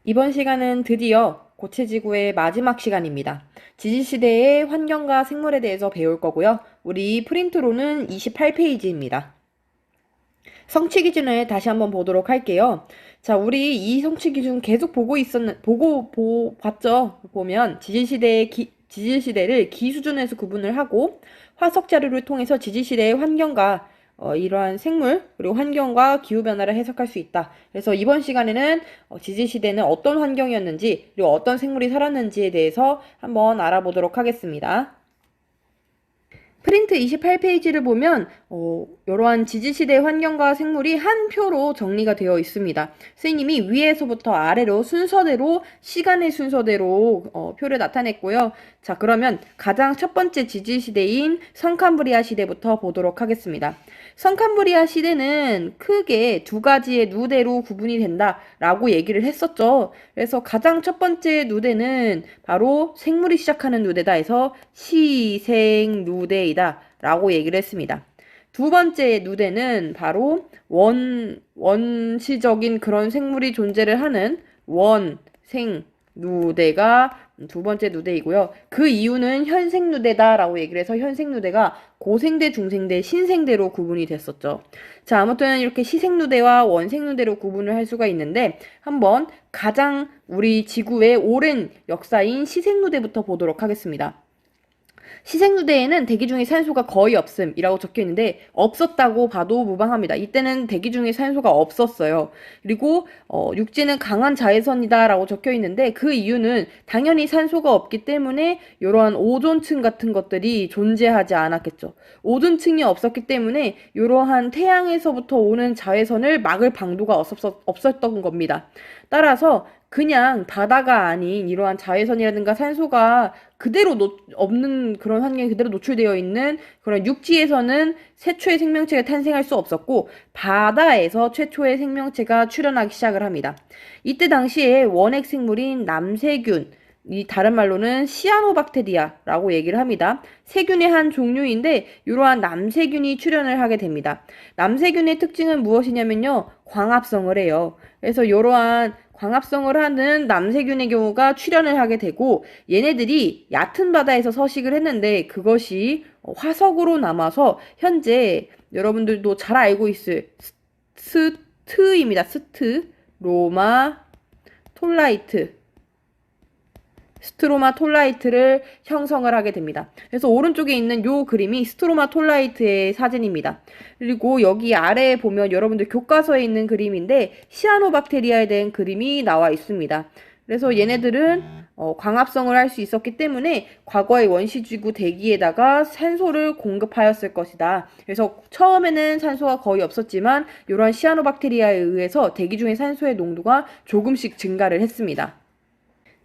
이번 시간은 드디어 고체지구의 마지막 시간입니다. 지질시대의 환경과 생물에 대해서 배울 거고요. 우리 프린트로는 28페이지입니다. 성취 기준을 다시 한번 보도록 할게요. 자, 우리 이 성취 기준 계속 봤죠? 보면 지질시대를 기수준에서 구분을 하고 화석 자료를 통해서 지질시대의 환경과 이러한 생물 그리고 환경과 기후 변화를 해석할 수 있다. 그래서 이번 시간에는 지질시대는 어떤 환경이었는지 그리고 어떤 생물이 살았는지에 대해서 한번 알아보도록 하겠습니다. 프린트 28페이지를 보면 이러한 지질시대 환경과 생물이 한 표로 정리가 되어 있습니다. 선생님이 위에서부터 아래로 순서대로 시간의 순서대로 표를 나타냈고요. 자, 그러면 가장 첫 번째 지질시대인 성캄브리아 시대부터 보도록 하겠습니다. 성캄브리아 시대는 크게 두 가지의 누대로 구분이 된다라고 얘기를 했었죠. 그래서 가장 첫 번째 누대는 바로 생물이 시작하는 누대다 해서 시생누대이다 라고 얘기를 했습니다. 두 번째 누대는 바로 원시적인 그런 생물이 존재를 하는 원생누대가 두 번째 누대이고요. 그 이유는 현생누대다라고 얘기를 해서 현생누대가 고생대, 중생대, 신생대로 구분이 됐었죠. 자, 아무튼 이렇게 시생누대와 원생누대로 구분을 할 수가 있는데 한번 가장 우리 지구의 오랜 역사인 시생누대부터 보도록 하겠습니다. 시생누대에는 대기 중에 산소가 거의 없음이라고 적혀 있는데 없었다고 봐도 무방합니다. 이때는 대기 중에 산소가 없었어요. 그리고 육지는 강한 자외선이다라고 적혀 있는데 그 이유는 당연히 산소가 없기 때문에 이러한 오존층 같은 것들이 존재하지 않았겠죠. 오존층이 없었기 때문에 이러한 태양에서부터 오는 자외선을 막을 방도가 없었던 겁니다. 따라서 그냥 바다가 아닌 이러한 자외선이라든가 산소가 그대로 없는 그런 환경에 그대로 노출되어 있는 그런 육지에서는 최초의 생명체가 탄생할 수 없었고 바다에서 최초의 생명체가 출현하기 시작을 합니다. 이때 당시에 원핵 생물인 남세균, 이 다른 말로는 시아노박테리아라고 얘기를 합니다. 세균의 한 종류인데 이러한 남세균이 출현을 하게 됩니다. 남세균의 특징은 무엇이냐면요. 광합성을 해요. 그래서 이러한 광합성을 하는 남세균의 경우가 출현을 하게 되고 얘네들이 얕은 바다에서 서식을 했는데 그것이 화석으로 남아서 현재 여러분들도 잘 알고 있을 스트입니다. 스트, 로마, 톨라이트. 스트로마 톨라이트를 형성을 하게 됩니다. 그래서 오른쪽에 있는 요 그림이 스트로마 톨라이트의 사진입니다. 그리고 여기 아래에 보면 여러분들 교과서에 있는 그림인데 시아노박테리아에 대한 그림이 나와 있습니다. 그래서 얘네들은 광합성을 할 수 있었기 때문에 과거의 원시지구 대기에다가 산소를 공급하였을 것이다. 그래서 처음에는 산소가 거의 없었지만 이러한 시아노박테리아에 의해서 대기 중의 산소의 농도가 조금씩 증가를 했습니다.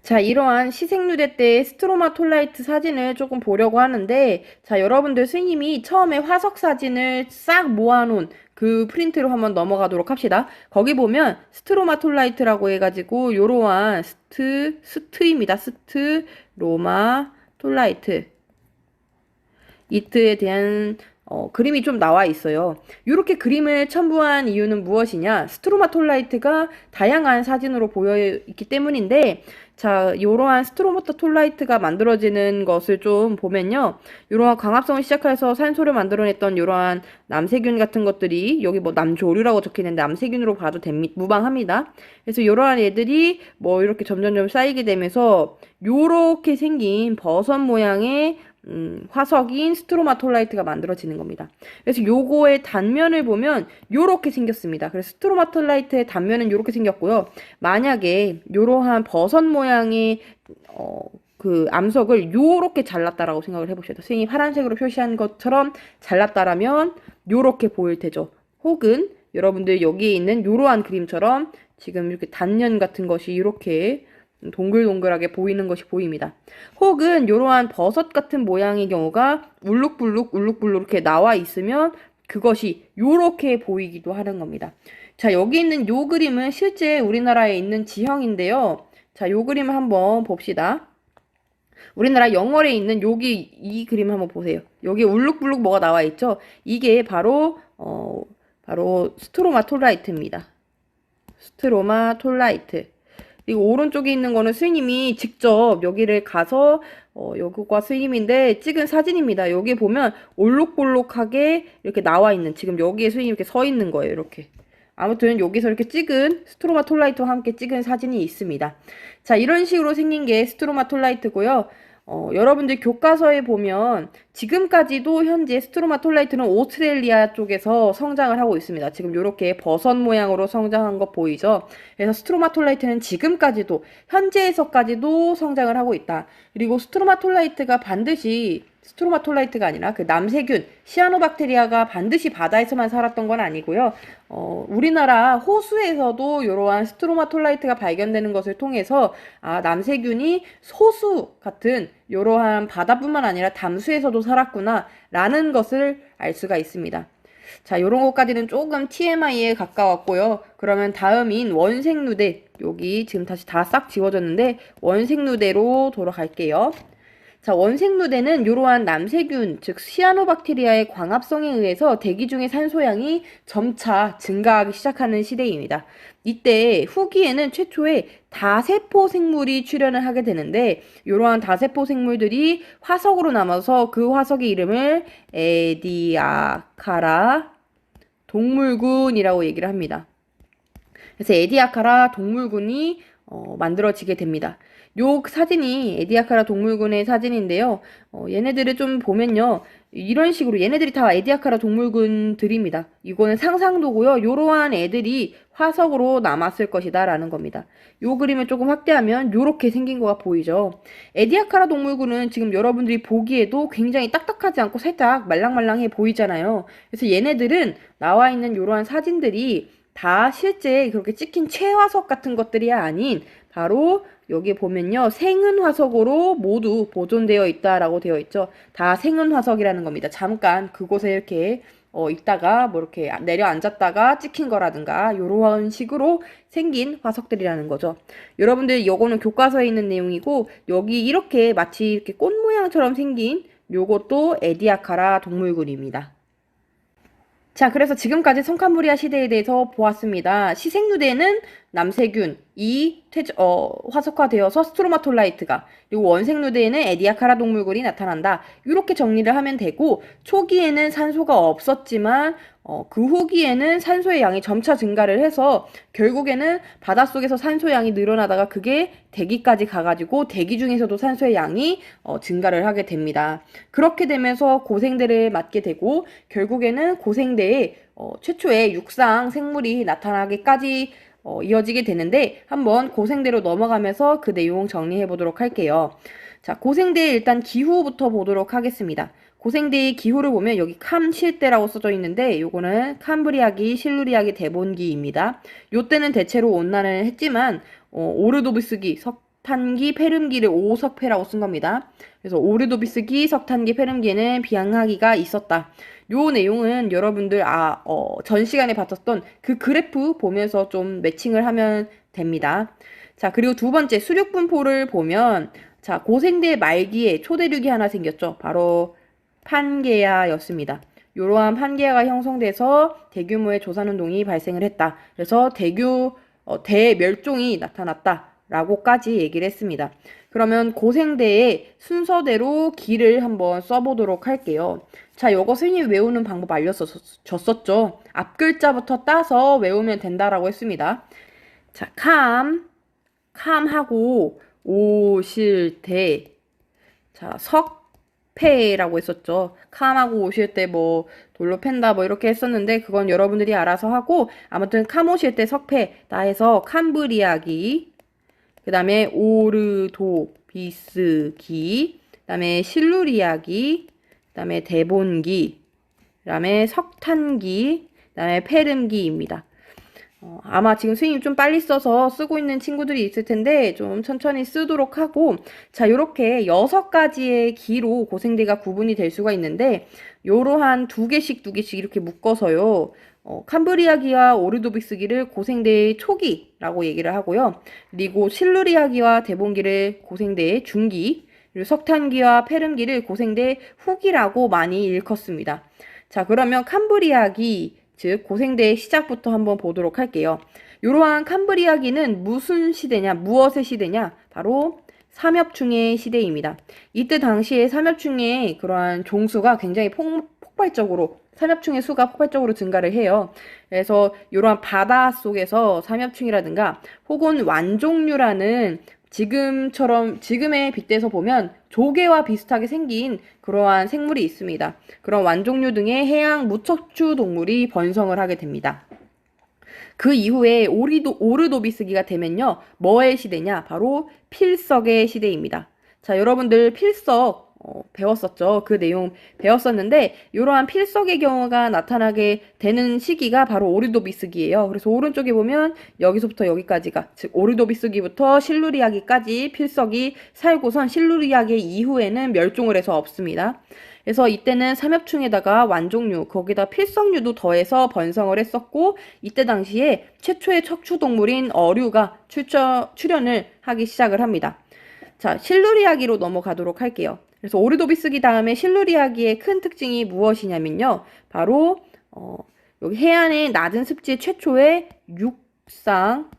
자, 이러한 시생누대 때의 스트로마톨라이트 사진을 조금 보려고 하는데, 자, 여러분들 스님이 처음에 화석 사진을 싹 모아놓은 그 프린트로 한번 넘어가도록 합시다. 거기 보면 스트로마톨라이트라고 해가지고, 요러한 스트입니다. 스트, 로마, 톨라이트. 이트에 대한 그림이 좀 나와 있어요. 이렇게 그림을 첨부한 이유는 무엇이냐? 스트로마톨라이트가 다양한 사진으로 보여 있기 때문인데, 자, 이러한 스트로마톨라이트가 만들어지는 것을 좀 보면요. 이러한 광합성을 시작해서 산소를 만들어냈던 이러한 남세균 같은 것들이 여기 뭐 남조류라고 적혀 있는데 남세균으로 봐도 무방합니다. 그래서 이러한 애들이 뭐 이렇게 점점점 쌓이게 되면서 이렇게 생긴 버섯 모양의 화석인 스트로마톨라이트가 만들어지는 겁니다. 그래서 요거의 단면을 보면 요렇게 생겼습니다. 그래서 스트로마톨라이트의 단면은 요렇게 생겼고요. 만약에 요러한 버섯 모양의 그 암석을 요렇게 잘랐다라고 생각을 해보셔도 선생님이 파란색으로 표시한 것처럼 잘랐다라면 요렇게 보일 테죠. 혹은 여러분들 여기에 있는 요러한 그림처럼 지금 이렇게 단면 같은 것이 이렇게 동글동글하게 보이는 것이 보입니다. 혹은 이러한 버섯 같은 모양의 경우가 울룩불룩 이렇게 나와 있으면 그것이 이렇게 보이기도 하는 겁니다. 자, 여기 있는 요 그림은 실제 우리나라에 있는 지형인데요. 자, 요 그림을 한번 봅시다. 우리나라 영월에 있는 여기 이 그림 한번 보세요. 여기 울룩불룩 뭐가 나와 있죠? 이게 바로 바로 스트로마톨라이트입니다. 스트로마톨라이트. 그리고 오른쪽에 있는 거는 스님이 직접 여기를 가서 여기가 스님인데 찍은 사진입니다. 여기 보면 올록볼록하게 이렇게 나와 있는, 지금 여기에 스님이 이렇게 서 있는 거예요. 이렇게. 아무튼 여기서 이렇게 찍은 스트로마톨라이트와 함께 찍은 사진이 있습니다. 자, 이런 식으로 생긴 게 스트로마톨라이트고요. 여러분들 교과서에 보면 지금까지도 현재 스트로마톨라이트는 오스트레일리아 쪽에서 성장을 하고 있습니다. 지금 이렇게 버섯 모양으로 성장한 거 보이죠? 그래서 스트로마톨라이트는 지금까지도 현재에서까지도 성장을 하고 있다. 그리고 스트로마톨라이트가 반드시 스트로마톨라이트가 아니라 그 남세균, 시아노박테리아가 반드시 바다에서만 살았던 건 아니고요. 우리나라 호수에서도 이러한 스트로마톨라이트가 발견되는 것을 통해서 남세균이 호수 같은 이러한 바다뿐만 아니라 담수에서도 살았구나 라는 것을 알 수가 있습니다. 자, 요런 것까지는 조금 TMI에 가까웠고요. 그러면 다음인 원생누대, 여기 지금 다시 다 싹 지워졌는데 원생누대로 돌아갈게요. 자, 원생누대는 이러한 남세균, 즉 시아노박테리아의 광합성에 의해서 대기 중의 산소량이 점차 증가하기 시작하는 시대입니다. 이때 후기에는 최초의 다세포 생물이 출현을 하게 되는데, 이러한 다세포 생물들이 화석으로 남아서 그 화석의 이름을 에디아카라 동물군이라고 얘기를 합니다. 그래서 에디아카라 동물군이 만들어지게 됩니다. 요 사진이 에디아카라 동물군의 사진인데요. 얘네들을 좀 보면요. 이런 식으로 얘네들이 다 에디아카라 동물군들입니다. 이거는 상상도고요. 요러한 애들이 화석으로 남았을 것이다 라는 겁니다. 요 그림을 조금 확대하면 요렇게 생긴 거가 보이죠. 에디아카라 동물군은 지금 여러분들이 보기에도 굉장히 딱딱하지 않고 살짝 말랑말랑해 보이잖아요. 그래서 얘네들은 나와 있는 요러한 사진들이 다 실제 그렇게 찍힌 체화석 같은 것들이 아닌 바로 여기 보면요. 생은화석으로 모두 보존되어 있다라고 되어 있죠. 다 생은화석이라는 겁니다. 잠깐 그곳에 이렇게 있다가 뭐 이렇게 내려앉았다가 찍힌 거라든가 이런 식으로 생긴 화석들이라는 거죠. 여러분들 요거는 교과서에 있는 내용이고, 여기 이렇게 마치 이렇게 꽃 모양처럼 생긴 요것도 에디아카라 동물군입니다. 자, 그래서 지금까지 성캄브리아 시대에 대해서 보았습니다. 시생누대는 남세균이 화석화되어서 스트로마톨라이트가, 그리고 원생누대에는 에디아카라 동물군이 나타난다. 이렇게 정리를 하면 되고, 초기에는 산소가 없었지만 그 후기에는 산소의 양이 점차 증가를 해서 결국에는 바닷속에서 산소 양이 늘어나다가 그게 대기까지 가가지고 대기 중에서도 산소의 양이 증가를 하게 됩니다. 그렇게 되면서 고생대를 맞게 되고, 결국에는 고생대에 최초의 육상 생물이 나타나기까지 이어지게 되는데, 한번 고생대로 넘어가면서 그 내용 정리해 보도록 할게요. 자, 고생대의 일단 기후부터 보도록 하겠습니다. 고생대의 기후를 보면 여기 캄실대라고 써져 있는데, 요거는 캄브리아기, 실루리아기, 데본기입니다. 요때는 대체로 온난을 했지만 오르도비스기, 석탄기, 페름기를 오석패라고 쓴 겁니다. 그래서 오르도비스기, 석탄기, 페름기에는 비양하기가 있었다. 요 내용은 여러분들 전 시간에 봤었던 그 그래프 보면서 좀 매칭을 하면 됩니다. 자, 그리고 두 번째 수륙분포를 보면, 자, 고생대 말기에 초대륙이 하나 생겼죠. 바로 판게아였습니다. 이러한 판게아가 형성돼서 대규모의 조산운동이 발생을 했다. 그래서 대멸종이 나타났다라고까지 얘기를 했습니다. 그러면 고생대의 순서대로 기를 한번 써보도록 할게요. 자, 요거 선생님이 외우는 방법 알려줬었죠. 앞글자부터 따서 외우면 된다라고 했습니다. 자, 캄하고 오실 때, 자, 석패라고 했었죠. 캄하고 오실 때 뭐 돌로 팬다 뭐 이렇게 했었는데, 그건 여러분들이 알아서 하고, 아무튼 캄 오실 때 석패다 해서 캄브리아기, 그 다음에 오르도비스기, 그 다음에 실루리아기, 그 다음에 데본기, 그 다음에 석탄기, 그 다음에 페름기입니다. 아마 지금 선생님 좀 빨리 써서 쓰고 있는 친구들이 있을 텐데 좀 천천히 쓰도록 하고, 자, 요렇게 6가지의 기로 고생대가 구분이 될 수가 있는데, 요러한 두 개씩 이렇게 묶어서요. 캄브리아기와 오르도비스기를 고생대의 초기라고 얘기를 하고요. 그리고 실루리아기와 데본기를 고생대의 중기, 그리고 석탄기와 페름기를 고생대의 후기라고 많이 일컫습니다. 자, 그러면 캄브리아기, 즉 고생대의 시작부터 한번 보도록 할게요. 이러한 캄브리아기는 무슨 시대냐, 무엇의 시대냐? 바로 삼엽충의 시대입니다. 이때 당시에 삼엽충의 그러한 종수가 굉장히 폭발적으로 삼엽충의 수가 폭발적으로 증가를 해요. 그래서 이러한 바다 속에서 삼엽충이라든가 혹은 완종류라는 지금의 빗대서 보면 조개와 비슷하게 생긴 그러한 생물이 있습니다. 그런 완종류 등의 해양 무척추 동물이 번성을 하게 됩니다. 그 이후에 오르도비스기가 되면요. 뭐의 시대냐? 바로 필석의 시대입니다. 자, 여러분들 필석 배웠었죠. 그 내용 배웠었는데 이러한 필석의 경우가 나타나게 되는 시기가 바로 오르도비스기예요. 그래서 오른쪽에 보면 여기서부터 여기까지가 즉 오르도비스기부터 실루리아기까지 필석이 살고선 실루리아기 이후에는 멸종을 해서 없습니다. 그래서 이때는 삼엽충에다가 완종류, 거기다 필석류도 더해서 번성을 했었고 이때 당시에 최초의 척추동물인 어류가 출현을 하기 시작을 합니다. 자, 실루리아기로 넘어가도록 할게요. 그래서 오르도비스기 다음에 실루리아기의 큰 특징이 무엇이냐면요. 바로 여기 해안의 낮은 습지의 최초의 육상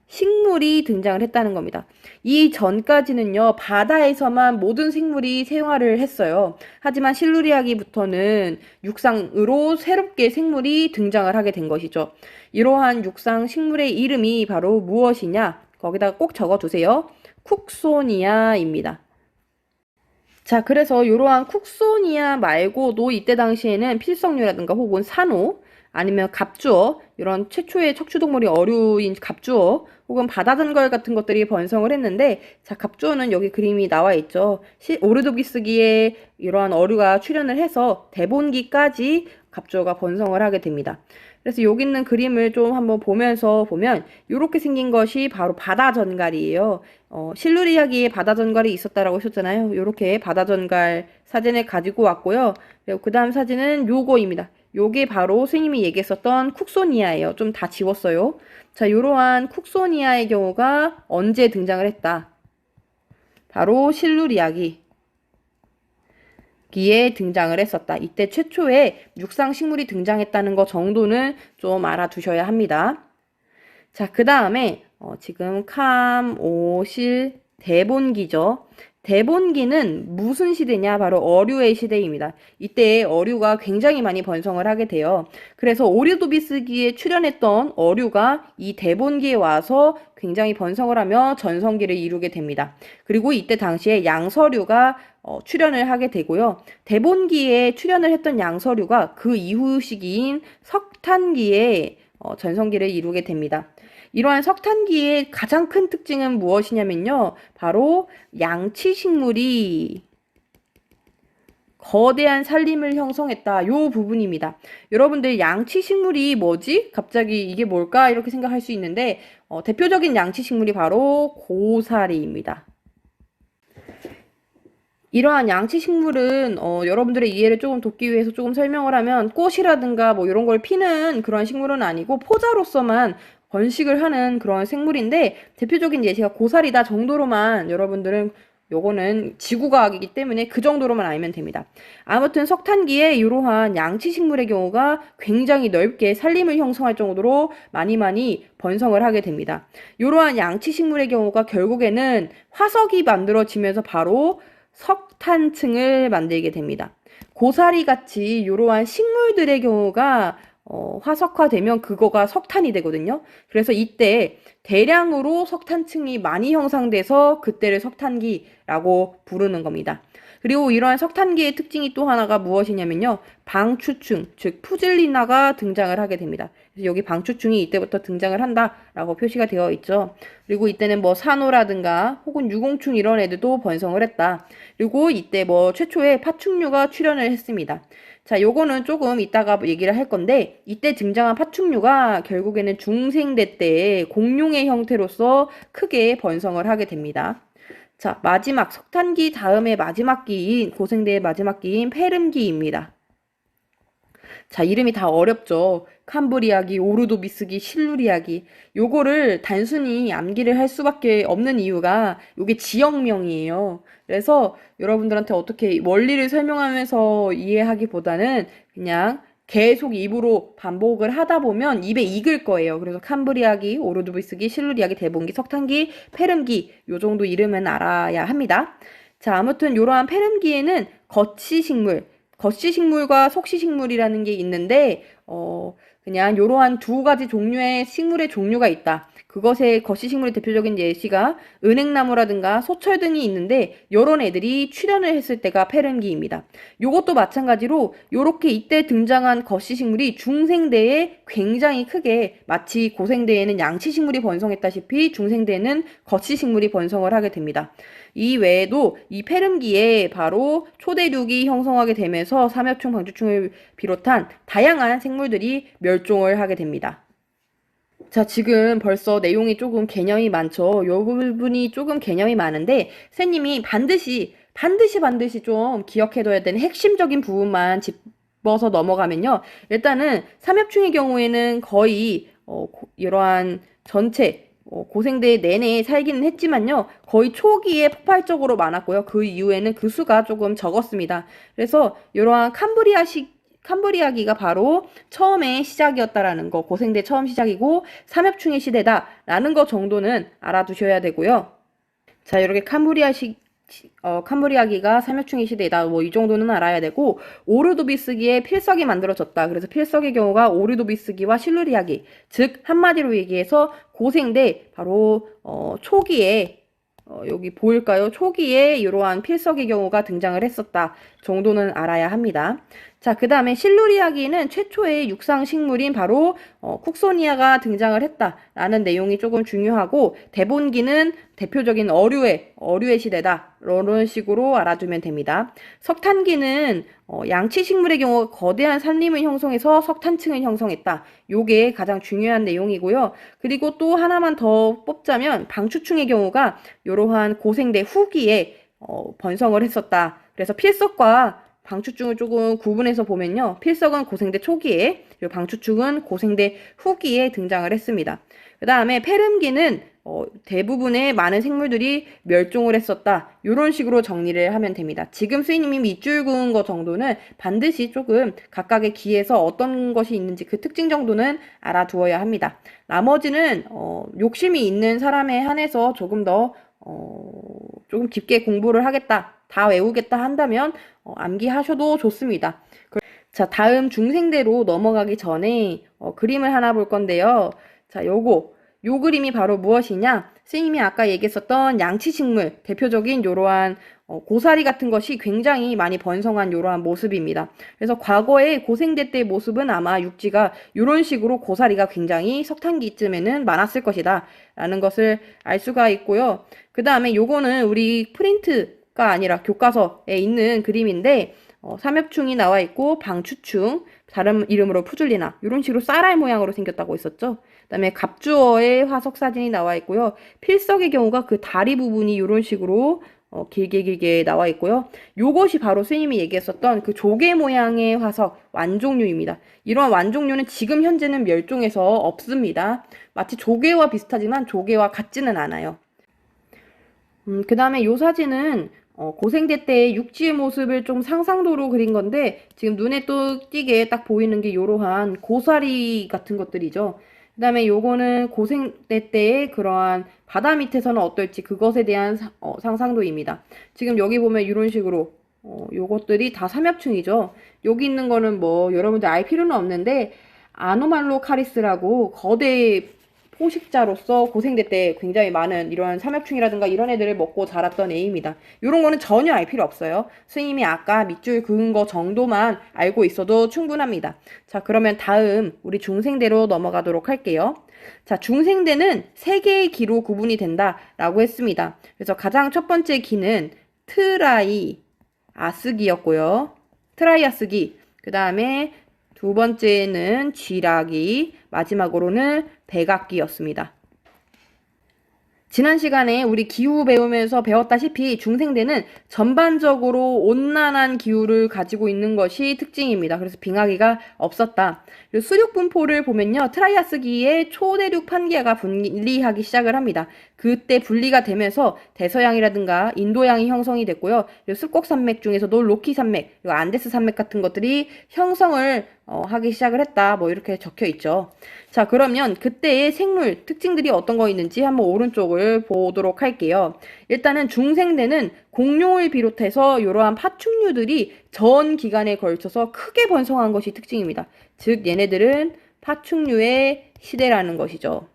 식물이 등장을 했다는 겁니다. 이 전까지는요, 바다에서만 모든 생물이 생활을 했어요. 하지만 실루리아기부터는 육상으로 새롭게 생물이 등장을 하게 된 것이죠. 이러한 육상 식물의 이름이 바로 무엇이냐? 거기다가 꼭 적어두세요. 쿡소니아입니다. 자, 그래서 이러한 쿡소니아 말고도 이때 당시에는 필석류라든가 혹은 산호, 아니면 갑주어, 이런 최초의 척추동물이 어류인 갑주어, 혹은 바다전갈 같은 것들이 번성을 했는데, 자, 갑주어는 여기 그림이 나와 있죠. 오르도비스기에 이러한 어류가 출현을 해서 대본기까지 갑주어가 번성을 하게 됩니다. 그래서 여기 있는 그림을 좀 한번 보면서 보면 이렇게 생긴 것이 바로 바다전갈이에요. 실루리아기에 바다전갈이 있었다라고 하셨잖아요. 이렇게 바다전갈 사진을 가지고 왔고요. 그리고 그 다음 사진은 요거입니다. 요게 바로 스님이 얘기했었던 쿡소니아예요. 좀 다 지웠어요. 자, 이러한 쿡소니아의 경우가 언제 등장을 했다? 바로 실루리아기 기에 등장을 했었다. 이때 최초의 육상식물이 등장했다는 것 정도는 좀 알아두셔야 합니다. 자, 그 다음에 지금 캄오실 대본기죠. 대본기는 무슨 시대냐? 바로 어류의 시대입니다. 이때 어류가 굉장히 많이 번성을 하게 돼요. 그래서 오르도비스기에 출현했던 어류가 이 대본기에 와서 굉장히 번성을 하며 전성기를 이루게 됩니다. 그리고 이때 당시에 양서류가 출현을 하게 되고요. 대본기에 출현을 했던 양서류가 그 이후 시기인 석탄기에 전성기를 이루게 됩니다. 이러한 석탄기의 가장 큰 특징은 무엇이냐면요. 바로 양치식물이 거대한 산림을 형성했다. 요 부분입니다. 여러분들 양치식물이 뭐지? 갑자기 이게 뭘까? 이렇게 생각할 수 있는데 대표적인 양치식물이 바로 고사리입니다. 이러한 양치식물은 여러분들의 이해를 조금 돕기 위해서 조금 설명을 하면 꽃이라든가 뭐 이런 걸 피는 그런 식물은 아니고 포자로서만 번식을 하는 그런 생물인데 대표적인 예시가 고사리다 정도로만 여러분들은 요거는 지구과학이기 때문에 그 정도로만 알면 됩니다. 아무튼 석탄기에 이러한 양치식물의 경우가 굉장히 넓게 산림을 형성할 정도로 많이 번성을 하게 됩니다. 이러한 양치식물의 경우가 결국에는 화석이 만들어지면서 바로 석탄층을 만들게 됩니다. 고사리 같이 이러한 식물들의 경우가 화석화되면 그거가 석탄이 되거든요. 그래서 이때 대량으로 석탄층이 많이 형성돼서 그때를 석탄기라고 부르는 겁니다. 그리고 이러한 석탄기의 특징이 또 하나가 무엇이냐면요. 방추층, 즉 푸질리나가 등장을 하게 됩니다. 그래서 여기 방추층이 이때부터 등장을 한다라고 표시가 되어 있죠. 그리고 이때는 뭐 산호라든가 혹은 유공충 이런 애들도 번성을 했다. 그리고 이때 뭐 최초의 파충류가 출현을 했습니다. 자, 요거는 조금 이따가 얘기를 할 건데 이때 등장한 파충류가 결국에는 중생대 때의 공룡의 형태로서 크게 번성을 하게 됩니다. 자, 마지막 석탄기 다음에 마지막 기인 고생대의 마지막 기인 페름기입니다. 자, 이름이 다 어렵죠. 캄브리아기, 오르도비스기, 실루리아기. 요거를 단순히 암기를 할 수밖에 없는 이유가 요게 지역명이에요. 그래서 여러분들한테 어떻게 원리를 설명하면서 이해하기보다는 그냥 계속 입으로 반복을 하다 보면 입에 익을 거예요. 그래서 캄브리아기, 오르도비스기, 실루리아기, 대본기, 석탄기, 페름기 요 정도 이름은 알아야 합니다. 자, 아무튼 이러한 페름기에는 거시식물과 속시식물이라는 게 있는데 그냥 이러한 두 가지 종류의 식물의 종류가 있다. 그것의 거시식물의 대표적인 예시가 은행나무라든가 소철 등이 있는데 이런 애들이 출현을 했을 때가 페름기입니다. 요것도 마찬가지로 요렇게 이때 등장한 거시식물이 중생대에 굉장히 크게 마치 고생대에는 양치식물이 번성했다시피 중생대에는 거시식물이 번성을 하게 됩니다. 이 외에도 이 페름기에 바로 초대륙이 형성하게 되면서 삼엽충, 방추충을 비롯한 다양한 생물들이 멸종을 하게 됩니다. 자, 지금 벌써 내용이 조금 개념이 많죠. 요 부분이 조금 개념이 많은데 선생님이 반드시 좀 기억해둬야 되는 핵심적인 부분만 짚어서 넘어가면요. 일단은 삼엽충의 경우에는 거의 이러한 전체 고생대 내내 살기는 했지만요. 거의 초기에 폭발적으로 많았고요. 그 이후에는 그 수가 조금 적었습니다. 그래서 이러한 캄브리아기가 바로 처음의 시작이었다라는 거, 고생대 처음 시작이고 삼엽충의 시대다라는 거 정도는 알아두셔야 되고요. 자, 이렇게 캄브리아기가 삼엽충의 시대다. 뭐 이 정도는 알아야 되고 오르도비스기에 필석이 만들어졌다. 그래서 필석의 경우가 오르도비스기와 실루리아기, 즉 한마디로 얘기해서 고생대 바로 초기에 여기 보일까요? 초기에 이러한 필석의 경우가 등장을 했었다 정도는 알아야 합니다. 자, 그 다음에 실루리아기는 최초의 육상식물인 바로 쿡소니아가 등장을 했다라는 내용이 조금 중요하고 대본기는 대표적인 어류의 시대다. 이런 식으로 알아두면 됩니다. 석탄기는 양치식물의 경우 거대한 산림을 형성해서 석탄층을 형성했다. 요게 가장 중요한 내용이고요. 그리고 또 하나만 더 뽑자면 방추충의 경우가 이러한 고생대 후기에 번성을 했었다. 그래서 필석과 방추충을 조금 구분해서 보면요. 필석은 고생대 초기에, 그리고 방추충은 고생대 후기에 등장을 했습니다. 그 다음에 페름기는 대부분의 많은 생물들이 멸종을 했었다. 이런 식으로 정리를 하면 됩니다. 지금 스님이 밑줄 그은 거 정도는 반드시 조금 각각의 기에서 어떤 것이 있는지 그 특징 정도는 알아두어야 합니다. 나머지는 욕심이 있는 사람에 한해서 조금 더 조금 깊게 공부를 하겠다, 다 외우겠다 한다면 암기하셔도 좋습니다. 자, 다음 중생대로 넘어가기 전에 그림을 하나 볼 건데요. 자, 요 그림이 바로 무엇이냐? 스님이 아까 얘기했었던 양치식물, 대표적인 요러한 고사리 같은 것이 굉장히 많이 번성한 요러한 모습입니다. 그래서 과거의 고생대 때의 모습은 아마 육지가 요런 식으로 고사리가 굉장히 석탄기쯤에는 많았을 것이다 라는 것을 알 수가 있고요. 그 다음에 요거는 우리 프린트가 아니라 교과서에 있는 그림인데 삼엽충이 나와 있고 방추충, 다른 이름으로 푸줄리나 이런 식으로 쌀알 모양으로 생겼다고 했었죠. 그다음에 갑주어의 화석 사진이 나와 있고요. 필석의 경우가 그 다리 부분이 이런 식으로 길게 나와 있고요. 요것이 바로 스님이 얘기했었던 그 조개 모양의 화석 완종류입니다. 이러한 완종류는 지금 현재는 멸종해서 없습니다. 마치 조개와 비슷하지만 조개와 같지는 않아요. 그 다음에 요 사진은 고생대 때의 육지의 모습을 좀 상상도로 그린 건데 지금 눈에 또 띄게 딱 보이는 게 요러한 고사리 같은 것들이죠. 그 다음에 요거는 고생대 때의 그러한 바다 밑에서는 어떨지 그것에 대한 상상도입니다. 지금 여기 보면 이런 식으로 요것들이 다 삼엽충이죠. 여기 있는 거는 뭐 여러분들 알 필요는 없는데 아노말로카리스라고 거대 포식자로서 고생대 때 굉장히 많은 이런 삼엽충이라든가 이런 애들을 먹고 자랐던 애입니다. 이런 거는 전혀 알 필요 없어요. 스님이 아까 밑줄 그은 거 정도만 알고 있어도 충분합니다. 자, 그러면 다음 우리 중생대로 넘어가도록 할게요. 자, 중생대는 세 개의 기로 구분이 된다라고 했습니다. 그래서 가장 첫 번째 기는 트라이아스기였고요. 트라이아스기. 그 다음에 두 번째는 쥐라기, 마지막으로는 백악기였습니다. 지난 시간에 우리 기후 배우면서 배웠다시피 중생대는 전반적으로 온난한 기후를 가지고 있는 것이 특징입니다. 그래서 빙하기가 없었다. 그리고 수륙 분포를 보면요. 트라이아스기에 초대륙 판기아가 분리하기 시작을 합니다. 그때 분리가 되면서 대서양이라든가 인도양이 형성이 됐고요. 그리고 습곡산맥 중에서도 로키 산맥, 그리고 안데스 산맥 같은 것들이 형성을 하기 시작을 했다. 뭐 이렇게 적혀 있죠. 자, 그러면 그때의 생물 특징들이 어떤 거 있는지 한번 오른쪽을 보도록 할게요. 일단은 중생대는 공룡을 비롯해서 이러한 파충류들이 전 기간에 걸쳐서 크게 번성한 것이 특징입니다. 즉 얘네들은 파충류의 시대라는 것이죠.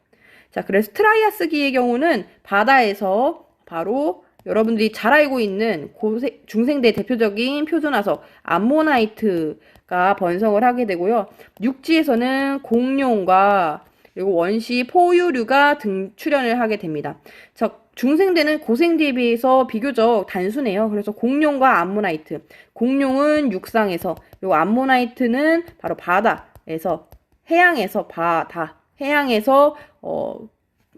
자, 그래서 트라이아스기의 경우는 바다에서 바로 여러분들이 잘 알고 있는 중생대 대표적인 표준화석 암모나이트가 번성을 하게 되고요. 육지에서는 공룡과 그리고 원시 포유류가 출현을 하게 됩니다. 자, 중생대는 고생대에 비해서 비교적 단순해요. 그래서 공룡과 암모나이트. 공룡은 육상에서, 그리고 암모나이트는 바로 바다에서, 해양에서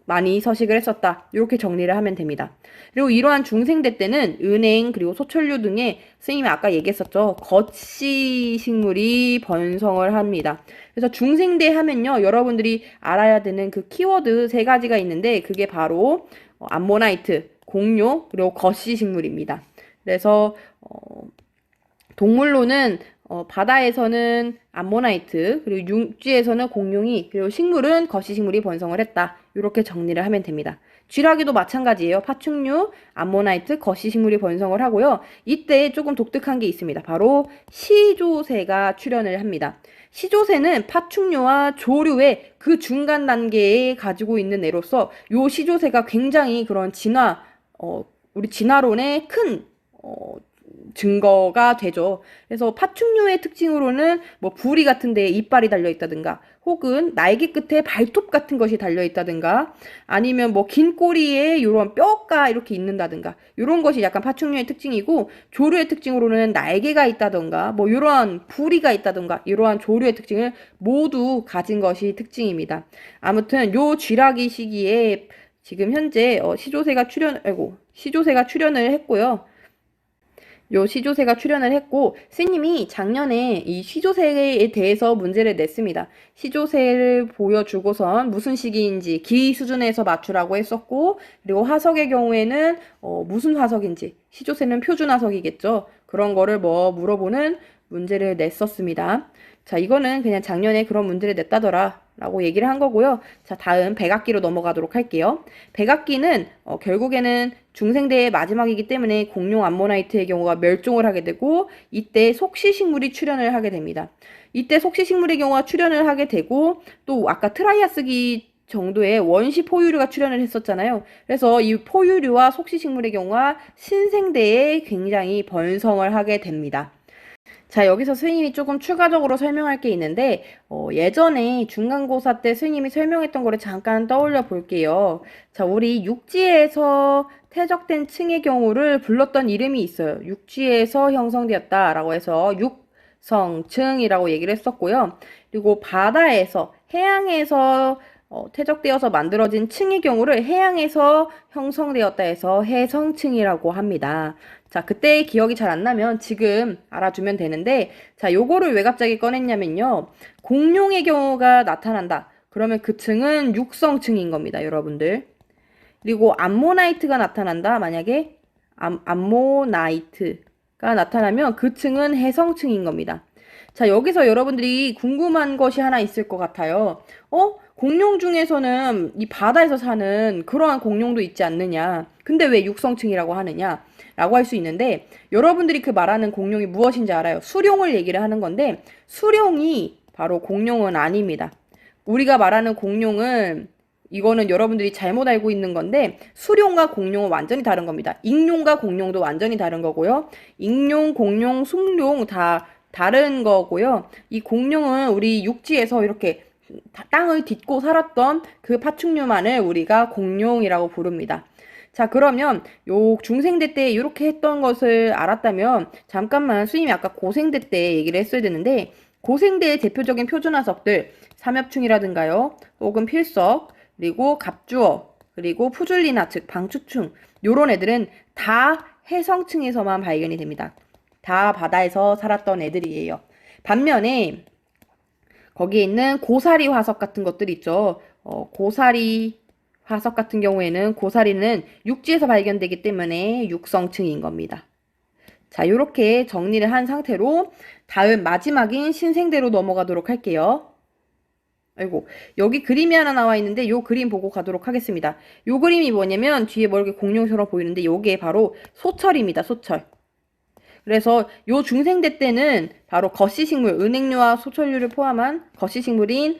많이 서식을 했었다. 이렇게 정리를 하면 됩니다. 그리고 이러한 중생대 때는 은행 그리고 소철류 등의 스님이 아까 얘기했었죠. 거치 식물이 번성을 합니다. 그래서 중생대 하면요. 여러분들이 알아야 되는 그 키워드 3가지가 있는데 그게 바로 암모나이트, 공룡, 그리고 거치 식물입니다. 그래서 동물로는 바다에서는 암모나이트, 그리고 육지에서는 공룡이, 그리고 식물은 거시식물이 번성을 했다. 이렇게 정리를 하면 됩니다. 쥐라기도 마찬가지예요. 파충류, 암모나이트, 거시식물이 번성을 하고요. 이때 조금 독특한 게 있습니다. 바로 시조새가 출현을 합니다. 시조새는 파충류와 조류의 그 중간 단계에 가지고 있는 애로서 요 시조새가 굉장히 그런 우리 진화론의 큰 증거가 되죠. 그래서 파충류의 특징으로는 뭐 부리 같은 데에 이빨이 달려 있다든가 혹은 날개 끝에 발톱 같은 것이 달려 있다든가 아니면 뭐 긴 꼬리에 이런 뼈가 이렇게 있는다든가 이런 것이 약간 파충류의 특징이고 조류의 특징으로는 날개가 있다든가 뭐 이러한 부리가 있다든가 이러한 조류의 특징을 모두 가진 것이 특징입니다. 아무튼 요 쥐라기 시기에 지금 현재 시조새가 출현을 했고요. 요 시조새가 출현을 했고 스님이 작년에 이 시조새에 대해서 문제를 냈습니다. 시조새를 보여주고선 무슨 시기인지 기 수준에서 맞추라고 했었고 그리고 화석의 경우에는 무슨 화석인지 시조새는 표준화석이겠죠. 그런 거를 물어보는 문제를 냈었습니다. 자, 이거는 그냥 작년에 그런 문제를 냈다더라 라고 얘기를 한 거고요. 자, 다음 백악기로 넘어가도록 할게요. 백악기는 결국에는 중생대의 마지막이기 때문에 공룡 암모나이트의 경우가 멸종을 하게 되고 이때 속시식물이 출현을 하게 됩니다. 이때 속시식물의 경우가 출현을 하게 되고 또 아까 트라이아스기 정도의 원시 포유류가 출현을 했었잖아요. 그래서 이 포유류와 속시식물의 경우가 신생대에 굉장히 번성을 하게 됩니다. 자, 여기서 스님이 조금 추가적으로 설명할 게 있는데 예전에 중간고사 때 스님이 설명했던 거를 잠깐 떠올려 볼게요. 자, 우리 육지에서 퇴적된 층의 경우를 불렀던 이름이 있어요. 육지에서 형성되었다라고 해서 육성층이라고 얘기를 했었고요. 그리고 바다에서, 해양에서 퇴적되어서 만들어진 층의 경우를 해양에서 형성되었다 해서 해성층이라고 합니다. 자, 그때 기억이 잘 안 나면 지금 알아두면 되는데, 자, 요거를 왜 갑자기 꺼냈냐면요. 공룡의 경우가 나타난다. 그러면 그 층은 육성층인 겁니다, 여러분들. 그리고 암모나이트가 나타난다. 만약에 암모나이트가 나타나면 그 층은 해성층인 겁니다. 자, 여기서 여러분들이 궁금한 것이 하나 있을 것 같아요. 공룡 중에서는 이 바다에서 사는 그러한 공룡도 있지 않느냐. 근데 왜 육성층이라고 하느냐? 라고 할 수 있는데 여러분들이 그 말하는 공룡이 무엇인지 알아요? 수룡을 얘기를 하는 건데 수룡이 바로 공룡은 아닙니다. 우리가 말하는 공룡은 이거는 여러분들이 잘못 알고 있는 건데 수룡과 공룡은 완전히 다른 겁니다. 익룡과 공룡도 완전히 다른 거고요. 익룡, 공룡, 숭룡 다 다른 거고요. 이 공룡은 우리 육지에서 이렇게 땅을 딛고 살았던 그 파충류만을 우리가 공룡이라고 부릅니다. 자, 그러면 요 중생대 때 이렇게 했던 것을 알았다면 잠깐만 스님이 아까 고생대 때 얘기를 했어야 되는데 고생대의 대표적인 표준화석들 삼엽충이라든가요 혹은 필석 그리고 갑주어 그리고 푸줄리나 즉 방추충 요런 애들은 다 해성층에서만 발견이 됩니다. 다 바다에서 살았던 애들이에요. 반면에 거기에 있는 고사리 화석 같은 것들 있죠. 고사리 화석 같은 경우에는 고사리는 육지에서 발견되기 때문에 육성층인 겁니다. 자, 이렇게 정리를 한 상태로 다음 마지막인 신생대로 넘어가도록 할게요. 아이고, 여기 그림이 하나 나와 있는데 요 그림 보고 가도록 하겠습니다. 요 그림이 뭐냐면 뒤에 멀게 공룡처럼 보이는데 요게 바로 소철입니다. 소철. 그래서 요 중생대 때는 바로 거시식물, 은행류와 소철류를 포함한 거시식물인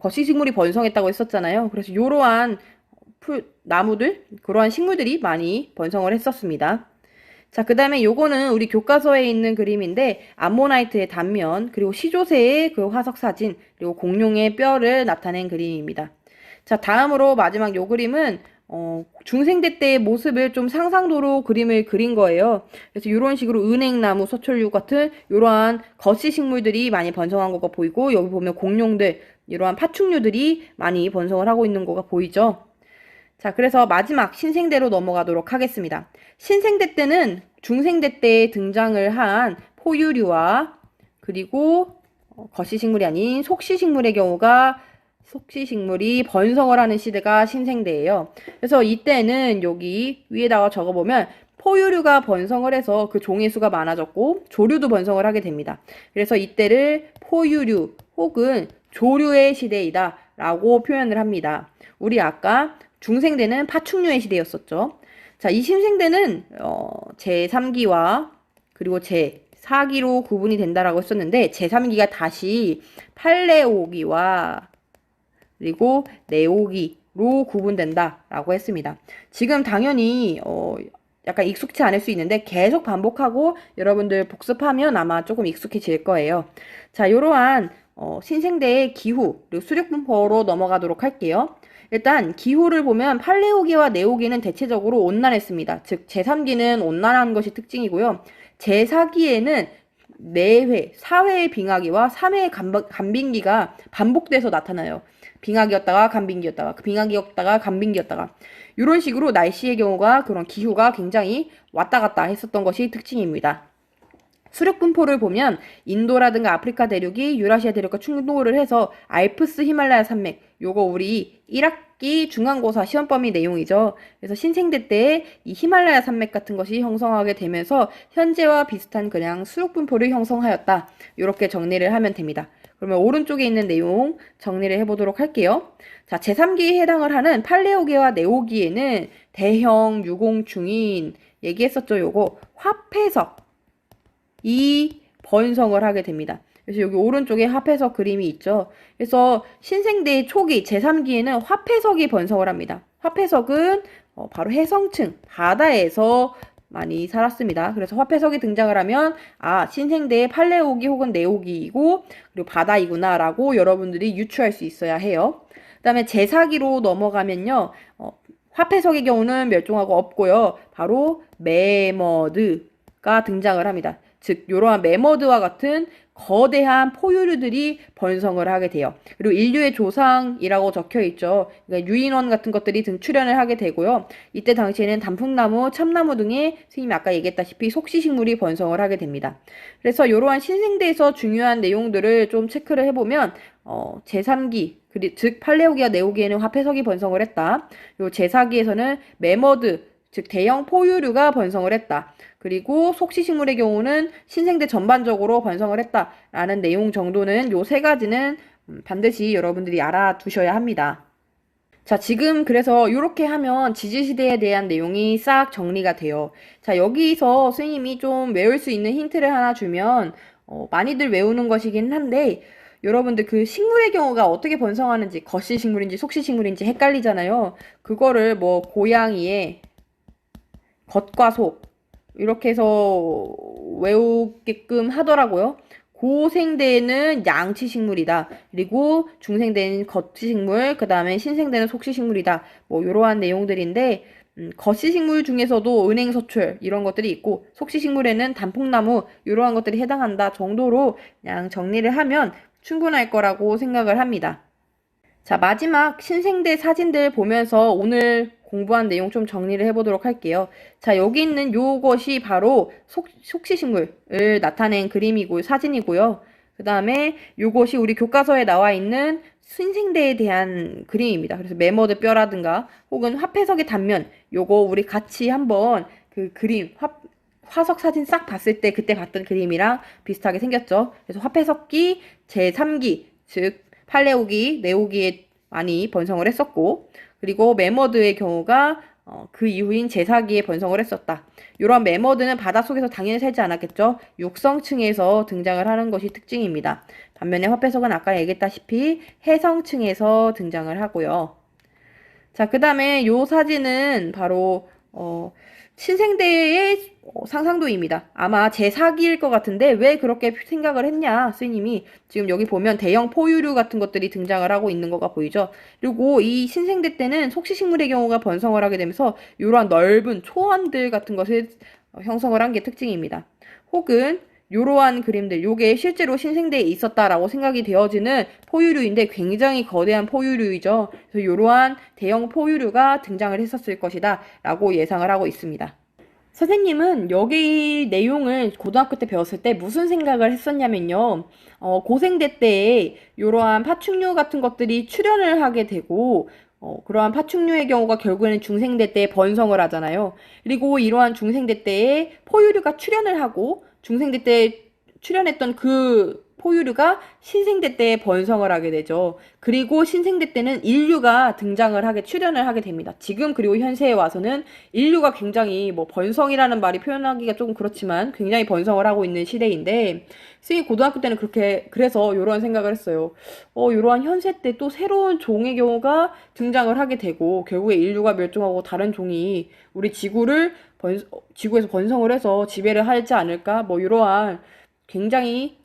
거시식물이 번성했다고 했었잖아요. 그래서 요러한 나무들, 그러한 식물들이 많이 번성을 했었습니다. 자, 그 다음에 요거는 우리 교과서에 있는 그림인데 암모나이트의 단면, 그리고 시조새의 그 화석 사진, 그리고 공룡의 뼈를 나타낸 그림입니다. 자, 다음으로 마지막 요 그림은 중생대 때의 모습을 좀 상상도로 그림을 그린 거예요. 그래서 이런 식으로 은행나무, 서철류 같은 이러한 거시식물들이 많이 번성한 거가 보이고, 여기 보면 공룡들, 이러한 파충류들이 많이 번성을 하고 있는 거가 보이죠. 자, 그래서 마지막 신생대로 넘어가도록 하겠습니다. 신생대 때는 중생대 때 등장을 한 포유류와 그리고 거시식물이 아닌 속시식물의 경우가 속시식물이 번성을 하는 시대가 신생대예요. 그래서 이때는 여기 위에다가 적어보면 포유류가 번성을 해서 그 종의 수가 많아졌고 조류도 번성을 하게 됩니다. 그래서 이때를 포유류 혹은 조류의 시대이다 라고 표현을 합니다. 우리 아까 중생대는 파충류의 시대였었죠. 자, 이 신생대는 제3기와 그리고 제4기로 구분이 된다라고 했었는데 제3기가 다시 팔레오기와 그리고 네오기로 구분된다라고 했습니다. 지금 당연히 약간 익숙치 않을 수 있는데 계속 반복하고 여러분들 복습하면 아마 조금 익숙해질 거예요. 자, 이러한 신생대의 기후 그리고 수륙분포로 넘어가도록 할게요. 일단 기후를 보면 팔레오기와 네오기는 대체적으로 온난했습니다. 즉 제3기는 온난한 것이 특징이고요. 제4기에는 4회, 4회의 빙하기와 3회의 간빙기가 반복돼서 나타나요. 빙하기였다가 간빙기였다가 빙하기였다가 간빙기였다가 이런 식으로 날씨의 경우가 그런 기후가 굉장히 왔다 갔다 했었던 것이 특징입니다. 수륙 분포를 보면 인도라든가 아프리카 대륙이 유라시아 대륙과 충돌을 해서 알프스 히말라야 산맥 요거 우리 1학기 중간고사 시험 범위 내용이죠. 그래서 신생대 때 이 히말라야 산맥 같은 것이 형성하게 되면서 현재와 비슷한 그냥 수륙 분포를 형성하였다. 이렇게 정리를 하면 됩니다. 그러면 오른쪽에 있는 내용 정리를 해보도록 할게요. 자, 제3기에 해당을 하는 팔레오기와 네오기에는 대형 유공충인 얘기했었죠. 요거 화폐석 이 번성을 하게 됩니다. 그래서 여기 오른쪽에 화폐석 그림이 있죠. 그래서 신생대 초기 제3기에는 화폐석이 번성을 합니다. 화폐석은 바로 해성층, 바다에서 많이 살았습니다. 그래서 화폐석이 등장을 하면 신생대의 팔레오기 혹은 네오기이고 그리고 바다이구나 라고 여러분들이 유추할 수 있어야 해요. 그 다음에 제4기로 넘어가면요. 화폐석의 경우는 멸종하고 없고요. 바로 매머드가 등장을 합니다. 즉 이러한 매머드와 같은 거대한 포유류들이 번성을 하게 돼요. 그리고 인류의 조상이라고 적혀 있죠. 그러니까 유인원 같은 것들이 등 출현을 하게 되고요. 이때 당시에는 단풍나무, 참나무 등의 선생님이 아까 얘기했다시피 속시식물이 번성을 하게 됩니다. 그래서 이러한 신생대에서 중요한 내용들을 좀 체크를 해보면 제3기 즉 팔레오기와 네오기에는 화폐석이 번성을 했다. 그리고 제4기에서는 매머드 즉 대형 포유류가 번성을 했다. 그리고 속시식물의 경우는 신생대 전반적으로 번성을 했다라는 내용 정도는 요 세 가지는 반드시 여러분들이 알아두셔야 합니다. 자, 지금 그래서 이렇게 하면 지지시대에 대한 내용이 싹 정리가 돼요. 자, 여기서 선생님이 좀 외울 수 있는 힌트를 하나 주면 많이들 외우는 것이긴 한데 여러분들 그 식물의 경우가 어떻게 번성하는지 거시식물인지 속시식물인지 헷갈리잖아요. 그거를 뭐 고양이의 겉과 속 이렇게 해서 외우게끔 하더라고요. 고생대는 양치식물이다. 그리고 중생대는 겉치식물, 그 다음에 신생대는 속시식물이다. 뭐 이러한 내용들인데 겉시식물 중에서도 은행서출 이런 것들이 있고 속시식물에는 단풍나무 이러한 것들이 해당한다 정도로 그냥 정리를 하면 충분할 거라고 생각을 합니다. 자, 마지막 신생대 사진들 보면서 오늘 공부한 내용 좀 정리를 해보도록 할게요. 자, 여기 있는 요것이 바로 속시식물을 나타낸 그림이고 사진이고요. 그 다음에 요것이 우리 교과서에 나와 있는 신생대에 대한 그림입니다. 그래서 매머드 뼈라든가 혹은 화폐석의 단면 요거 우리 같이 한번 그 그림 화석 사진 싹 봤을 때 그때 봤던 그림이랑 비슷하게 생겼죠. 그래서 화폐석기 제3기 즉 팔레오기, 네오기에 많이 번성을 했었고 그리고 매머드의 경우가 그 이후인 제4기에 번성을 했었다. 이러한 매머드는 바닷속에서 당연히 살지 않았겠죠. 육성층에서 등장을 하는 것이 특징입니다. 반면에 화폐석은 아까 얘기했다시피 해성층에서 등장을 하고요. 자, 그 다음에 요 사진은 바로 신생대의 상상도입니다. 아마 제4기일 것 같은데 왜 그렇게 생각을 했냐 스님이 지금 여기 보면 대형 포유류 같은 것들이 등장을 하고 있는 거가 보이죠. 그리고 이 신생대 때는 속시식물의 경우가 번성을 하게 되면서 이러한 넓은 초원들 같은 것을 형성을 한 게 특징입니다. 혹은 요러한 그림들, 요게 실제로 신생대에 있었다라고 생각이 되어지는 포유류인데 굉장히 거대한 포유류이죠. 그래서 요러한 대형 포유류가 등장을 했었을 것이다 라고 예상을 하고 있습니다. 선생님은 여기 내용을 고등학교 때 배웠을 때 무슨 생각을 했었냐면요. 고생대 때에 이러한 파충류 같은 것들이 출현을 하게 되고 그러한 파충류의 경우가 결국에는 중생대 때에 번성을 하잖아요. 그리고 이러한 중생대 때에 포유류가 출현을 하고 중생대 때 출현했던 그 포유류가 신생대 때에 번성을 하게 되죠. 그리고 신생대 때는 인류가 등장을 하게 출현을 하게 됩니다. 지금 그리고 현세에 와서는 인류가 굉장히 뭐 번성이라는 말이 표현하기가 조금 그렇지만 굉장히 번성을 하고 있는 시대인데 선생님 고등학교 때는 그래서 이런 생각을 했어요. 이러한 현세 때 또 새로운 종의 경우가 등장을 하게 되고 결국에 인류가 멸종하고 다른 종이 우리 지구에서 번성을 해서 지배를 하지 않을까? 뭐 이러한 굉장히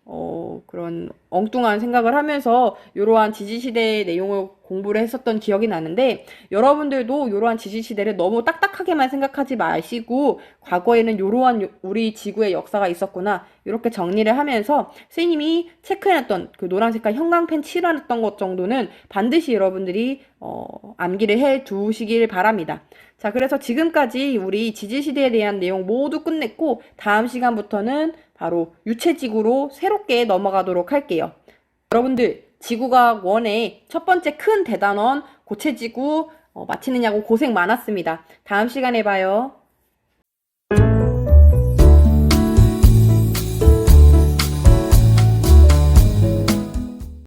그런 엉뚱한 생각을 하면서 이러한 지지시대의 내용을 공부를 했었던 기억이 나는데 여러분들도 이러한 지지시대를 너무 딱딱하게만 생각하지 마시고 과거에는 이러한 우리 지구의 역사가 있었구나 이렇게 정리를 하면서 선생님이 체크해놨던 그 노란 색깔 형광펜 칠해놨던 것 정도는 반드시 여러분들이 암기를 해 두시길 바랍니다. 자, 그래서 지금까지 우리 지지시대에 대한 내용 모두 끝냈고 다음 시간부터는 바로 유체지구로 새롭게 넘어가도록 할게요. 여러분들 지구과학 1의 첫 번째 큰 대단원 고체지구 마치느냐고 고생 많았습니다. 다음 시간에 봐요.